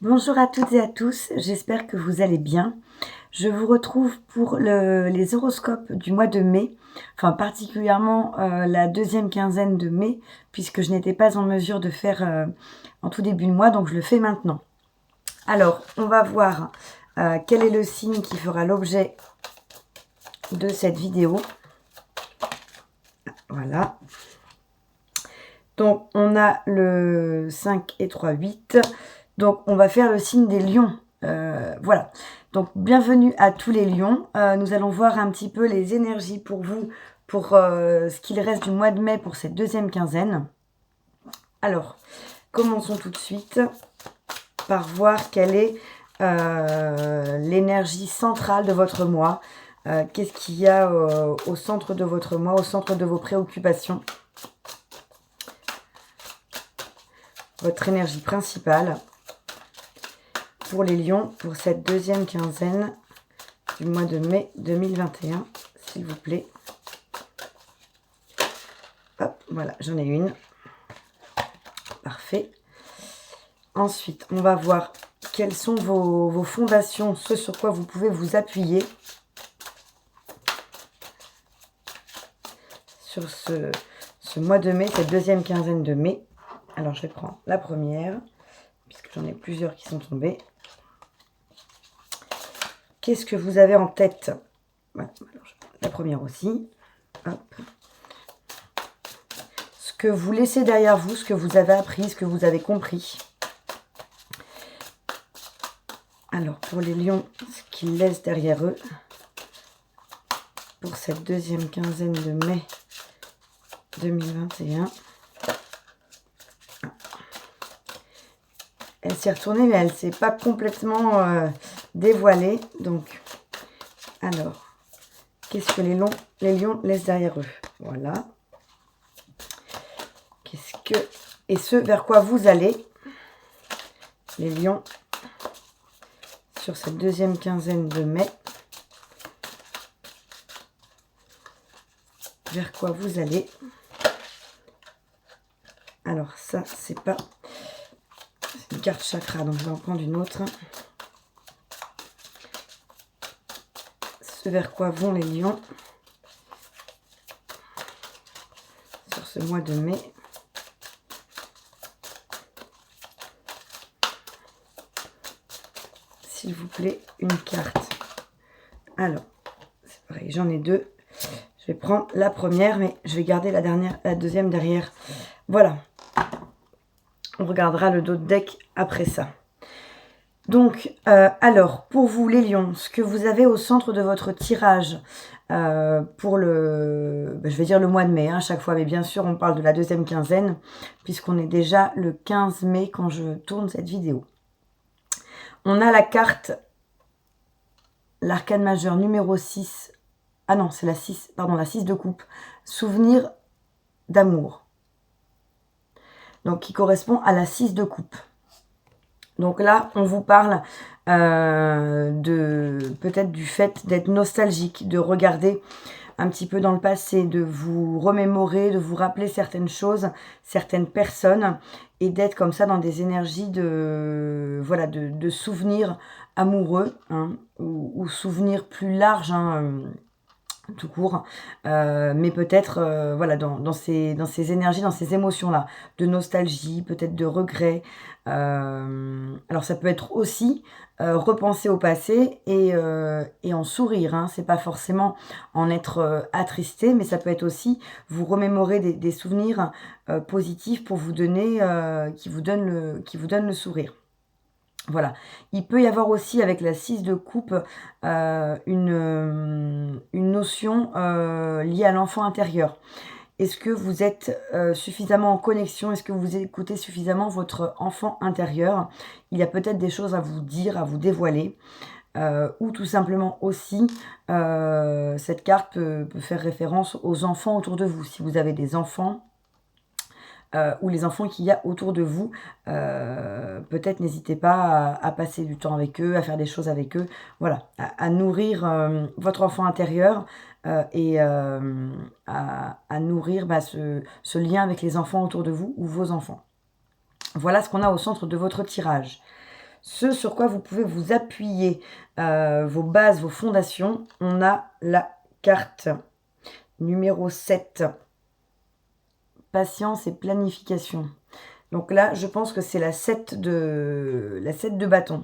Bonjour à toutes et à tous, j'espère que vous allez bien. Je vous retrouve pour les horoscopes du mois de mai, enfin particulièrement la deuxième quinzaine de mai, puisque je n'étais pas en mesure de faire en tout début de mois, donc je le fais maintenant. Alors, on va voir quel est le signe qui fera l'objet de cette vidéo. Voilà. Donc, on a le 5 et 3, 8. Donc, on va faire le signe des lions. Voilà. Donc, bienvenue à tous les lions. Nous allons voir un petit peu les énergies pour vous, pour ce qu'il reste du mois de mai pour cette deuxième quinzaine. Alors, commençons tout de suite par voir quelle est l'énergie centrale de votre mois. Qu'est-ce qu'il y a au centre de votre mois, au centre de vos préoccupations. Votre énergie principale pour les lions pour cette deuxième quinzaine du mois de mai 2021, s'il vous plaît. Hop, voilà, j'en ai une. Parfait. Ensuite, on va voir quelles sont vos fondations, ce sur quoi vous pouvez vous appuyer sur ce mois de mai, cette deuxième quinzaine de mai. Alors, je vais prendre la première, puisque j'en ai plusieurs qui sont tombées. Qu'est-ce que vous avez en tête? Voilà, alors je prends la première aussi. Hop. Ce que vous laissez derrière vous, ce que vous avez appris, ce que vous avez compris. Alors, pour les lions, ce qu'ils laissent derrière eux, pour cette deuxième quinzaine de mai 2021. Elle s'est retournée, mais elle ne s'est pas complètement dévoilée. Donc, alors, qu'est-ce que les lions laissent derrière eux? Voilà. Et ce vers quoi vous allez, les lions, sur cette deuxième quinzaine de mai. Vers quoi vous allez. Alors ça, c'est pas... C'est une carte chakra, donc je vais en prendre une autre. Ce vers quoi vont les lions sur ce mois de mai. S'il vous plaît, une carte. Alors, c'est pareil, j'en ai deux. Je vais prendre la première, mais je vais garder la deuxième derrière. Voilà. On regardera le dos de deck après ça. Donc, alors, pour vous les lions, ce que vous avez au centre de votre tirage pour je vais dire le mois de mai, à chaque fois, mais bien sûr, on parle de la deuxième quinzaine, puisqu'on est déjà le 15 mai quand je tourne cette vidéo. On a la carte, l'arcane majeur numéro 6. Ah non, c'est la 6, pardon, la 6 de coupe. Souvenir d'amour. Donc, qui correspond à la 6 de coupe. Donc là, on vous parle peut-être du fait d'être nostalgique, de regarder un petit peu dans le passé, de vous remémorer, de vous rappeler certaines choses, certaines personnes, et d'être comme ça dans des énergies de souvenirs amoureux, hein, ou souvenirs plus larges, hein, tout court, mais peut-être voilà, dans ces énergies, dans ces émotions-là, de nostalgie, peut-être de regret. Alors ça peut être aussi repenser au passé et en sourire, hein. C'est pas forcément en être attristé, mais ça peut être aussi vous remémorer des souvenirs positifs pour vous donner, qui vous donnent le sourire. Voilà. Il peut y avoir aussi avec la 6 de coupe une notion liée à l'enfant intérieur. Est-ce que vous êtes suffisamment en connexion? Est-ce que vous écoutez suffisamment votre enfant intérieur? Il y a peut-être des choses à vous dire, à vous dévoiler. Ou tout simplement aussi, cette carte peut faire référence aux enfants autour de vous. Si vous avez des enfants, ou les enfants qu'il y a autour de vous, peut-être n'hésitez pas à passer du temps avec eux, à faire des choses avec eux, voilà, à nourrir votre enfant intérieur et à nourrir ce lien avec les enfants autour de vous ou vos enfants. Voilà ce qu'on a au centre de votre tirage. ce sur quoi vous pouvez vous appuyer, vos bases, vos fondations. On a la carte numéro 7, patience et planification. Donc là, je pense que c'est la 7 de bâton.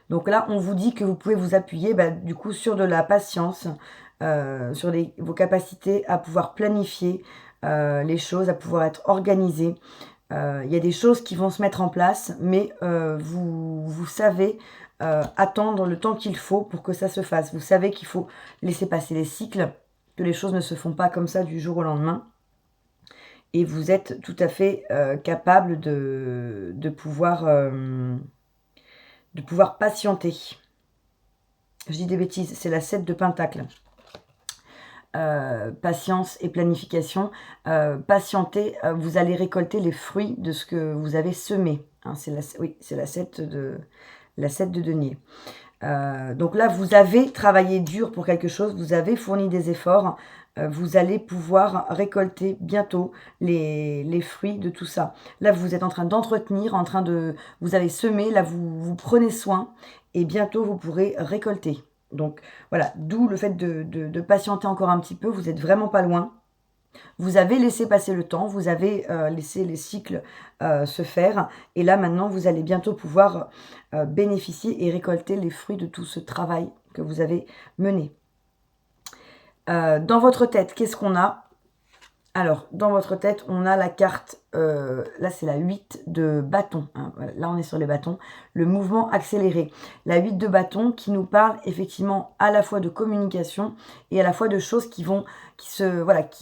Donc là, on vous dit que vous pouvez vous appuyer du coup sur de la patience, sur vos capacités à pouvoir planifier les choses, à pouvoir être organisé. Il y a des choses qui vont se mettre en place, mais vous savez attendre le temps qu'il faut pour que ça se fasse. Vous savez qu'il faut laisser passer les cycles, que les choses ne se font pas comme ça du jour au lendemain. Et vous êtes tout à fait capable de pouvoir patienter. Je dis des bêtises, c'est la 7 de Pentacle. Patience et planification. Patienter, vous allez récolter les fruits de ce que vous avez semé. Hein, oui, c'est la 7 de denier. Donc là, vous avez travaillé dur pour quelque chose, vous avez fourni des efforts, vous allez pouvoir récolter bientôt les fruits de tout ça. Là, vous êtes en train d'entretenir, vous avez semé, là, vous prenez soin, et bientôt, vous pourrez récolter. Donc voilà, d'où le fait de patienter encore un petit peu, vous n'êtes vraiment pas loin. Vous avez laissé passer le temps, vous avez laissé les cycles se faire. Et là, maintenant, vous allez bientôt pouvoir bénéficier et récolter les fruits de tout ce travail que vous avez mené. Dans votre tête, qu'est-ce qu'on a? Alors, dans votre tête, on a la carte, là c'est la 8 de bâton, hein, voilà, là on est sur les bâtons, le mouvement accéléré. La 8 de bâton qui nous parle effectivement à la fois de communication et à la fois de choses qui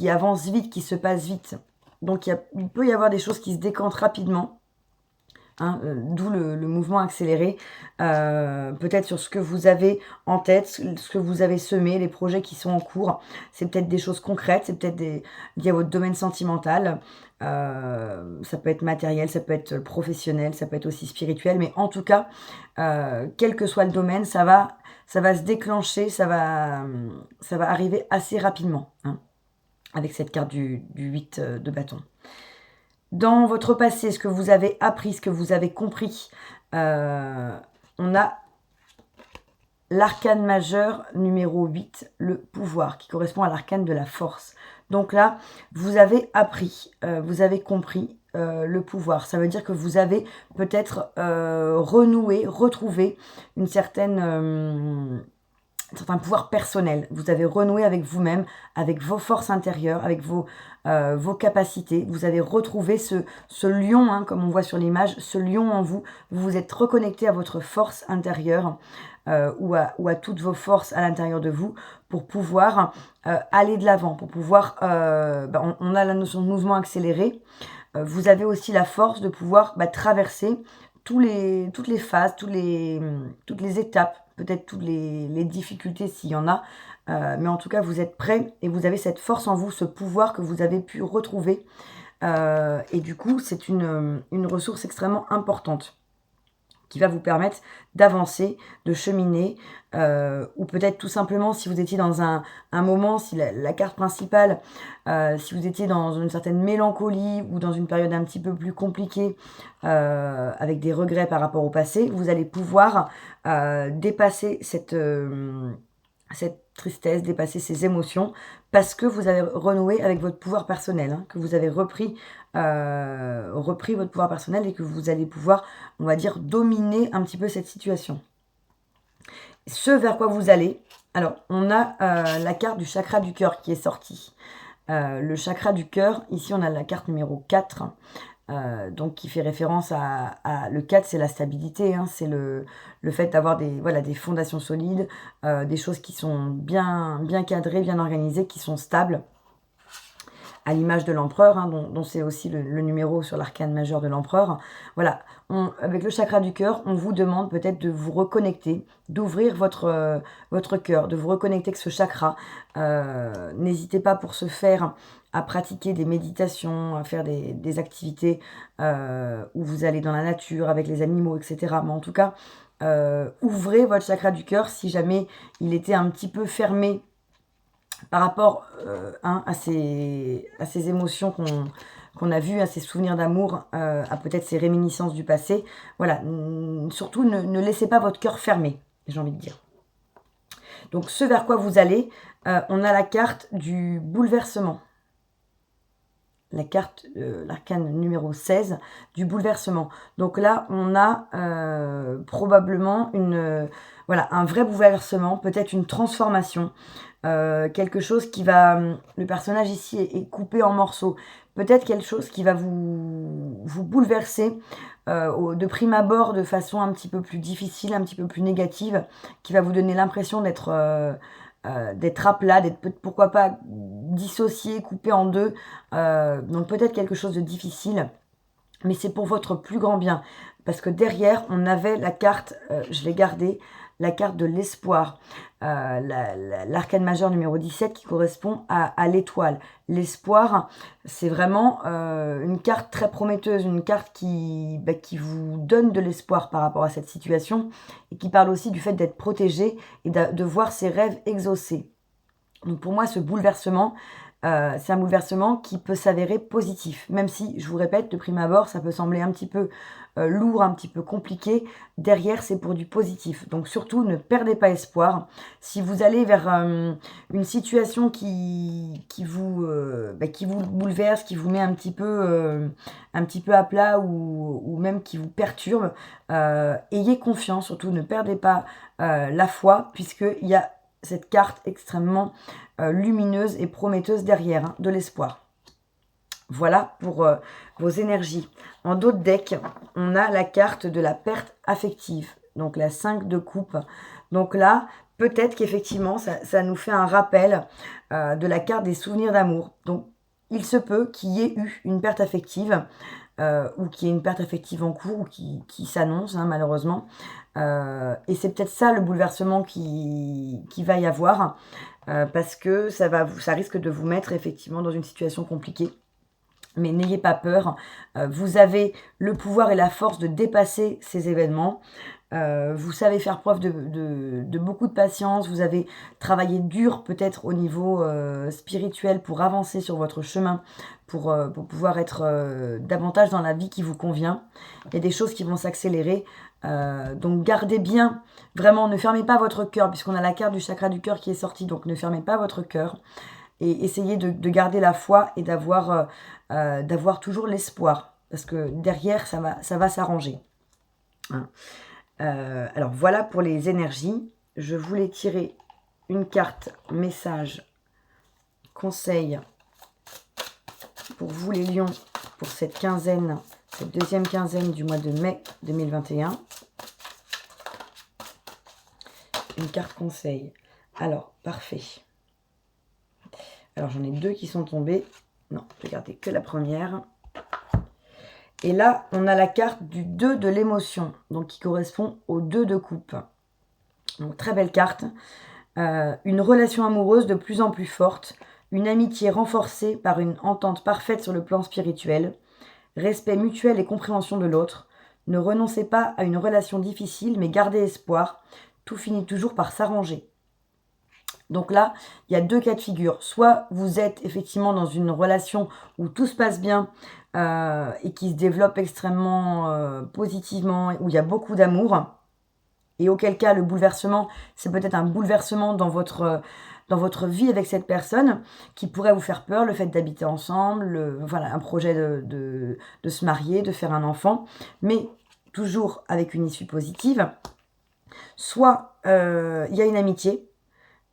avancent vite, qui se passent vite. Donc il peut y avoir des choses qui se décantent rapidement. Hein, d'où le mouvement accéléré, peut-être sur ce que vous avez en tête, ce que vous avez semé, les projets qui sont en cours. C'est peut-être des choses concrètes, c'est peut-être lié à votre domaine sentimental, ça peut être matériel, ça peut être professionnel, ça peut être aussi spirituel, mais en tout cas, quel que soit le domaine, ça va se déclencher, ça va arriver assez rapidement, hein, avec cette carte du 8 de bâton. Dans votre passé, ce que vous avez appris, ce que vous avez compris, on a l'arcane majeur numéro 8, le pouvoir, qui correspond à l'arcane de la force. Donc là, vous avez appris, vous avez compris le pouvoir. Ça veut dire que vous avez peut-être renoué, retrouvé un certain pouvoir personnel. Vous avez renoué avec vous-même, avec vos forces intérieures, avec vos capacités. Vous avez retrouvé ce lion, hein, comme on voit sur l'image, ce lion en vous. Vous vous êtes reconnecté à votre force intérieure ou à toutes vos forces à l'intérieur de vous pour pouvoir aller de l'avant, pour pouvoir... on a la notion de mouvement accéléré. Vous avez aussi la force de pouvoir traverser toutes les phases, toutes les étapes, peut-être toutes les difficultés s'il y en a, mais en tout cas vous êtes prêts et vous avez cette force en vous, ce pouvoir que vous avez pu retrouver, et du coup c'est une ressource extrêmement importante qui va vous permettre d'avancer, de cheminer, ou peut-être tout simplement si vous étiez dans un moment, si la carte principale, si vous étiez dans une certaine mélancolie ou dans une période un petit peu plus compliquée, avec des regrets par rapport au passé, vous allez pouvoir dépasser cette tristesse, dépasser ces émotions, parce que vous avez renoué avec votre pouvoir personnel, hein, que vous avez repris votre pouvoir personnel et que vous allez pouvoir, on va dire, dominer un petit peu cette situation. Ce vers quoi vous allez, alors on a la carte du chakra du cœur qui est sortie. Le chakra du cœur, ici on a la carte numéro 4, donc qui fait référence à le 4, c'est la stabilité, hein, c'est le fait d'avoir des fondations solides, des choses qui sont bien cadrées, bien organisées, qui sont stables, à l'image de l'empereur, hein, dont c'est aussi le numéro sur l'arcane majeur de l'empereur. Voilà, avec le chakra du cœur, on vous demande peut-être de vous reconnecter, d'ouvrir votre cœur, de vous reconnecter avec ce chakra. N'hésitez pas pour ce faire à pratiquer des méditations, à faire des activités où vous allez dans la nature avec les animaux, etc. Mais en tout cas, ouvrez votre chakra du cœur si jamais il était un petit peu fermé par rapport à ces émotions qu'on a vu, hein, ces souvenirs d'amour, à peut-être ces réminiscences du passé. Voilà, surtout ne laissez pas votre cœur fermé, j'ai envie de dire. Donc ce vers quoi vous allez, on a la carte du bouleversement. La carte, l'arcane numéro 16 du bouleversement. Donc là, on a probablement voilà, un vrai bouleversement, peut-être une transformation, quelque chose qui va... Le personnage ici est coupé en morceaux. Peut-être quelque chose qui va vous bouleverser de prime abord de façon un petit peu plus difficile, un petit peu plus négative, qui va vous donner l'impression d'être à plat, d'être pourquoi pas dissocié, coupé en deux. Donc peut-être quelque chose de difficile, mais c'est pour votre plus grand bien. Parce que derrière, on avait la carte, je l'ai gardée, la carte de l'espoir. L'arcane majeur numéro 17 qui correspond à l'étoile. L'espoir, c'est vraiment une carte très prometteuse, une carte qui vous donne de l'espoir par rapport à cette situation et qui parle aussi du fait d'être protégé et de voir ses rêves exaucés. Donc pour moi, ce bouleversement, c'est un bouleversement qui peut s'avérer positif, même si, je vous répète, de prime abord, ça peut sembler un petit peu lourd, un petit peu compliqué. Derrière, c'est pour du positif. Donc surtout, ne perdez pas espoir. Si vous allez vers une situation qui vous bouleverse, qui vous met un petit peu à plat ou même qui vous perturbe, ayez confiance, surtout ne perdez pas la foi, puisqu'il y a cette carte extrêmement lumineuse et prometteuse derrière, hein, de l'espoir. Voilà pour vos énergies. En d'autres decks, on a la carte de la perte affective, donc la 5 de coupe. Donc là, peut-être qu'effectivement, ça nous fait un rappel de la carte des souvenirs d'amour. Donc, il se peut qu'il y ait eu une perte affective, ou qu'il y ait une perte affective en cours, ou qui s'annonce, hein, malheureusement. Et c'est peut-être ça le bouleversement qui va y avoir, parce que ça risque de vous mettre effectivement dans une situation compliquée. Mais n'ayez pas peur, vous avez le pouvoir et la force de dépasser ces événements. Vous savez faire preuve de beaucoup de patience, vous avez travaillé dur peut-être au niveau spirituel pour avancer sur votre chemin, pour pouvoir être davantage dans la vie qui vous convient. Il y a des choses qui vont s'accélérer, donc gardez bien, vraiment ne fermez pas votre cœur, puisqu'on a la carte du chakra du cœur qui est sortie, donc ne fermez pas votre cœur. Et essayez de garder la foi et d'avoir toujours l'espoir. Parce que derrière, ça va s'arranger. Hein. Alors voilà pour les énergies. Je voulais tirer une carte message, conseil pour vous les lions, pour cette quinzaine, cette deuxième quinzaine du mois de mai 2021. Une carte conseil. Alors, parfait. Alors, j'en ai deux qui sont tombées. Non, je vais garder que la première. Et là, on a la carte du 2 de l'émotion, donc qui correspond au 2 de coupe. Donc, très belle carte. Une relation amoureuse de plus en plus forte, une amitié renforcée par une entente parfaite sur le plan spirituel, respect mutuel et compréhension de l'autre. Ne renoncez pas à une relation difficile, mais gardez espoir. Tout finit toujours par s'arranger. Donc là, il y a deux cas de figure. Soit vous êtes effectivement dans une relation où tout se passe bien et qui se développe extrêmement positivement, où il y a beaucoup d'amour. Et auquel cas, le bouleversement, c'est peut-être un bouleversement dans votre vie avec cette personne qui pourrait vous faire peur, le fait d'habiter ensemble, voilà, un projet de se marier, de faire un enfant, mais toujours avec une issue positive. Soit il y a une amitié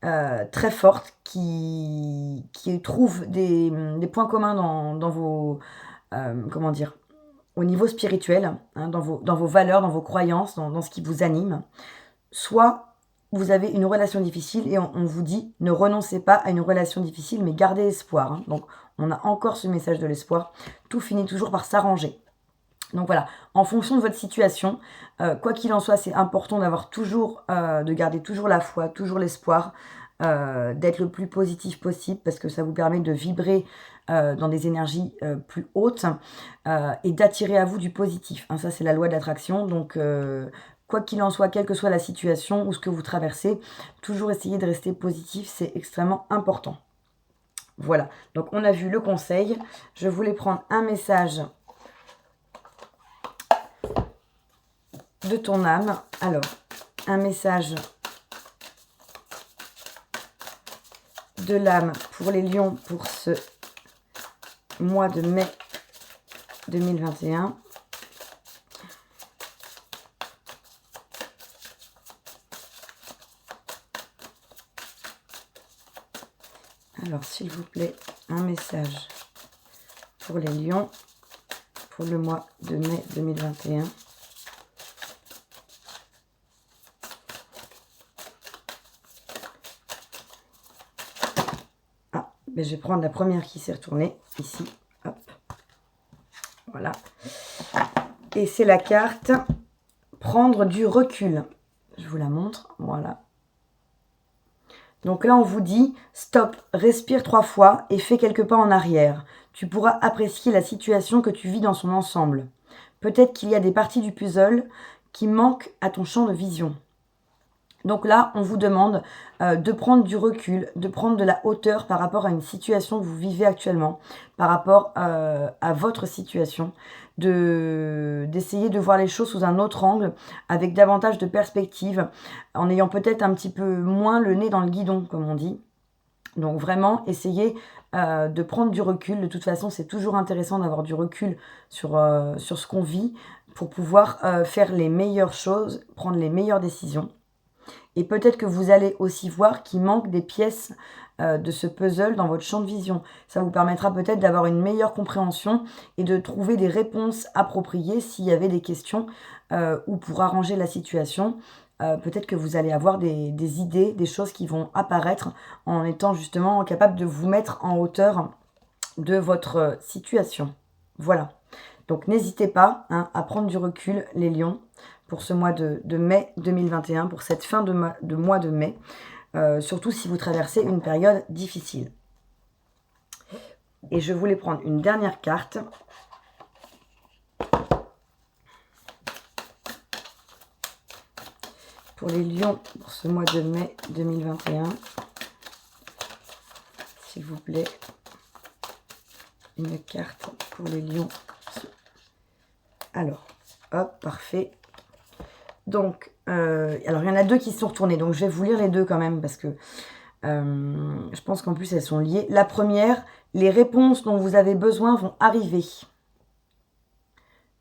très forte qui trouve des points communs dans vos... comment dire, au niveau spirituel, hein, dans vos valeurs, dans vos croyances, dans ce qui vous anime. Soit vous avez une relation difficile et on vous dit ne renoncez pas à une relation difficile, mais gardez espoir. Hein. Donc on a encore ce message de l'espoir. Tout finit toujours par s'arranger. Donc voilà, en fonction de votre situation, quoi qu'il en soit, c'est important d'avoir toujours, de garder toujours la foi, toujours l'espoir, d'être le plus positif possible parce que ça vous permet de vibrer dans des énergies plus hautes et d'attirer à vous du positif. Hein, ça, c'est la loi de l'attraction. Donc, quoi qu'il en soit, quelle que soit la situation ou ce que vous traversez, toujours essayer de rester positif, c'est extrêmement important. Voilà, donc on a vu le conseil. Je voulais prendre un message de ton âme. Alors, un message de l'âme pour les lions pour ce mois de mai 2021. Alors, s'il vous plaît, un message pour les lions pour le mois de mai 2021. Ah, mais je vais prendre la première qui s'est retournée, ici. Hop. Voilà. Et c'est la carte « Prendre du recul ». Je vous la montre, voilà. Donc là, on vous dit « Stop, respire 3 fois et fais quelques pas en arrière. Tu pourras apprécier la situation que tu vis dans son ensemble. Peut-être qu'il y a des parties du puzzle qui manquent à ton champ de vision. » Donc là, on vous demande de prendre du recul, de prendre de la hauteur par rapport à une situation que vous vivez actuellement, par rapport à votre situation, d'essayer de voir les choses sous un autre angle, avec davantage de perspective, en ayant peut-être un petit peu moins le nez dans le guidon, comme on dit. Donc vraiment, essayez de prendre du recul. De toute façon, c'est toujours intéressant d'avoir du recul sur ce qu'on vit pour pouvoir faire les meilleures choses, prendre les meilleures décisions. Et peut-être que vous allez aussi voir qu'il manque des pièces de ce puzzle dans votre champ de vision. Ça vous permettra peut-être d'avoir une meilleure compréhension et de trouver des réponses appropriées s'il y avait des questions ou pour arranger la situation. Peut-être que vous allez avoir des idées, des choses qui vont apparaître en étant justement capable de vous mettre en hauteur de votre situation. Voilà. Donc n'hésitez pas à prendre du recul, les lions, pour ce mois de mai 2021, pour cette fin de mois de mai, surtout si vous traversez une période difficile. Et je voulais prendre une dernière carte. Pour les lions, pour ce mois de mai 2021. S'il vous plaît, une carte pour les lions. Alors, hop, parfait. Donc, alors il y en a 2 qui se sont retournées, donc je vais vous lire les 2 quand même, parce que je pense qu'en plus elles sont liées. La première, les réponses dont vous avez besoin vont arriver.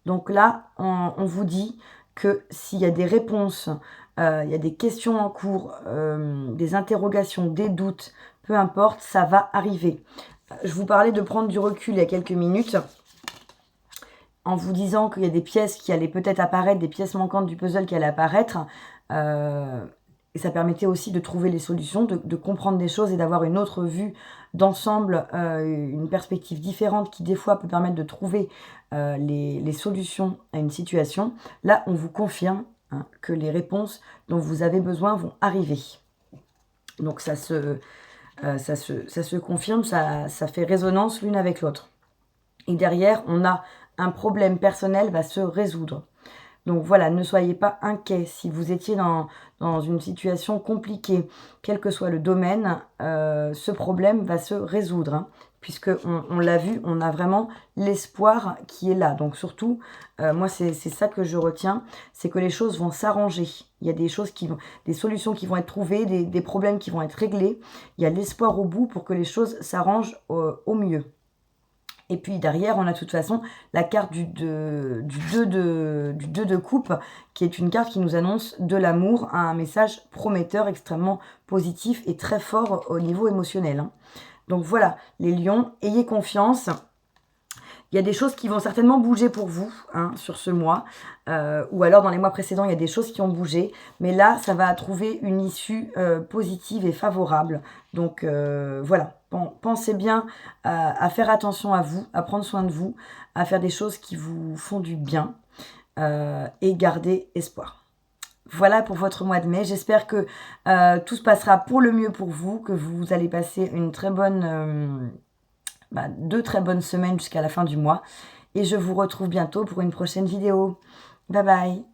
Donc là, on vous dit que s'il y a des réponses, il y a des questions en cours, des interrogations, des doutes, peu importe, ça va arriver. Je vous parlais de prendre du recul il y a quelques minutes, en vous disant qu'il y a des pièces qui allaient peut-être apparaître, des pièces manquantes du puzzle qui allaient apparaître. Et ça permettait aussi de trouver les solutions, de comprendre des choses et d'avoir une autre vue d'ensemble, une perspective différente qui des fois peut permettre de trouver les solutions à une situation. Là, on vous confirme que les réponses dont vous avez besoin vont arriver. Donc ça se confirme, ça fait résonance l'une avec l'autre. Et derrière, on a un problème personnel va se résoudre. Donc voilà, ne soyez pas inquiets si vous étiez dans une situation compliquée, quel que soit le domaine, ce problème va se résoudre, puisque on l'a vu, on a vraiment l'espoir qui est là. Donc surtout, moi c'est ça que je retiens, c'est que les choses vont s'arranger. Il y a des solutions qui vont être trouvées, des problèmes qui vont être réglés. Il y a l'espoir au bout pour que les choses s'arrangent au mieux. Et puis derrière, on a de toute façon la carte du 2 de coupe, qui est une carte qui nous annonce de l'amour, un message prometteur, extrêmement positif et très fort au niveau émotionnel. Donc voilà, les lions, ayez confiance. Il y a des choses qui vont certainement bouger pour vous sur ce mois. Ou alors dans les mois précédents, il y a des choses qui ont bougé. Mais là, ça va trouver une issue positive et favorable. Donc voilà, pensez bien à faire attention à vous, à prendre soin de vous, à faire des choses qui vous font du bien et garder espoir. Voilà pour votre mois de mai. J'espère que tout se passera pour le mieux pour vous, que vous allez passer une très bonne... 2 très bonnes semaines jusqu'à la fin du mois. Et je vous retrouve bientôt pour une prochaine vidéo. Bye bye!